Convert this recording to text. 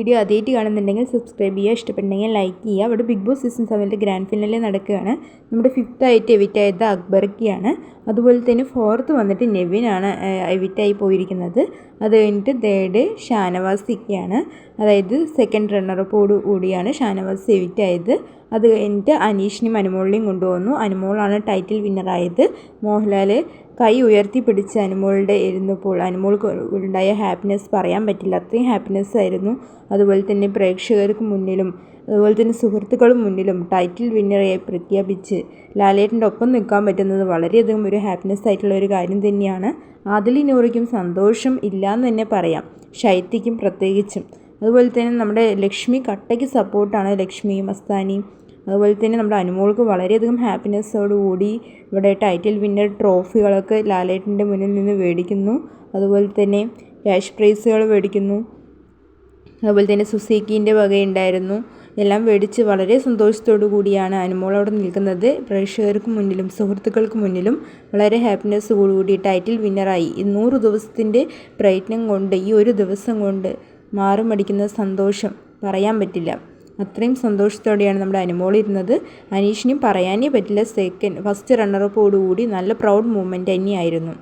Video ആദ്യമായിട്ട് കാണുന്നുണ്ടെങ്കിൽ subscribe ചെയ്യുക, ഇഷ്ടപ്പെട്ടുണ്ടെങ്കിൽ ലൈക്ക് ചെയ്യുക. അവിടെ big boss season 7 grand finale നടക്കുകയാണ്. നമ്മുടെ 5th ആയിട്ട് എവിക്റ്റായത് അക്ബർക്കിയാണ്. അതുപോലെ തന്നെ 4th വന്നിട്ട് നെവിനാണ് എവിക്റ്റായി പോയിരിക്കുന്നത്. അത് കഴിഞ്ഞിട്ട് 3rd ഷാനവാസിക്കാണ്, അതായത് 2nd റണ്ണറപ്പോട് കൂടിയാണ് ഷാനവാസ് എവിക്റ്റായത്. അത് കഴിഞ്ഞിട്ട് അനീഷിനെയും അനുമോളിനെയും കൊണ്ടുവന്നു. അനുമോളാണ് ടൈറ്റിൽ വിന്നറായത്. മോഹൻലാൽ കൈ ഉയർത്തി പിടിച്ച് അനുമോളുടെ ഇരുന്നപ്പോൾ അനുമോൾക്ക് ഉണ്ടായ ഹാപ്പിനെസ് പറയാൻ പറ്റില്ല, അത്രയും ഹാപ്പിനെസ് ആയിരുന്നു. അതുപോലെ തന്നെ പ്രേക്ഷകർക്ക് മുന്നിലും അതുപോലെ തന്നെ സുഹൃത്തുക്കളും മുന്നിലും ടൈറ്റിൽ വിന്നറെ പ്രഖ്യാപിച്ച് ലാലേട്ടൻ്റെ ഒപ്പം നിൽക്കാൻ പറ്റുന്നത് വളരെയധികം ഒരു ഹാപ്പിനെസ് ആയിട്ടുള്ള ഒരു കാര്യം തന്നെയാണ്. ആദിലി നൂറിക്കും സന്തോഷം ഇല്ലയെന്ന് തന്നെ പറയാം, ഷൈത്തിക്കും പ്രത്യേകിച്ചും. അതുപോലെ തന്നെ നമ്മുടെ ലക്ഷ്മി കട്ടയ്ക്ക് സപ്പോർട്ടാണ്, ലക്ഷ്മിയും മസ്താനിയും. അതുപോലെ തന്നെ നമ്മുടെ അനുമോൾക്ക് വളരെയധികം ഹാപ്പിനെസ്സോടുകൂടി ഇവിടെ ടൈറ്റിൽ വിന്നർ ട്രോഫികളൊക്കെ ലാലേട്ടൻ്റെ മുന്നിൽ നിന്ന് മേടിക്കുന്നു. അതുപോലെ തന്നെ ക്യാഷ് പ്രൈസുകൾ മേടിക്കുന്നു. അതുപോലെ തന്നെ സുസുക്കീൻ്റെ വകയുണ്ടായിരുന്നു. എല്ലാം മേടിച്ച് വളരെ സന്തോഷത്തോടു കൂടിയാണ് അനുമോൾ അവിടെ നിൽക്കുന്നത്. പ്രേക്ഷകർക്ക് മുന്നിലും സുഹൃത്തുക്കൾക്ക് മുന്നിലും വളരെ ഹാപ്പിനെസ്സോടുകൂടി ടൈറ്റിൽ വിന്നറായി. 100 ദിവസത്തിൻ്റെ പ്രയത്നം കൊണ്ട് ഈ ഒരു ദിവസം കൊണ്ട് മാറുമടിക്കുന്ന സന്തോഷം പറയാൻ പറ്റില്ല. അത്രയും സന്തോഷത്തോടെയാണ് നമ്മുടെ അനുമോൾ ഇരുന്നത്. അനീഷിനും പറയാനേ പറ്റില്ല, ഫസ്റ്റ് റണ്ണറപ്പോടുകൂടി നല്ല പ്രൗഡ് മൂമെൻറ്റ് തന്നെയായിരുന്നു.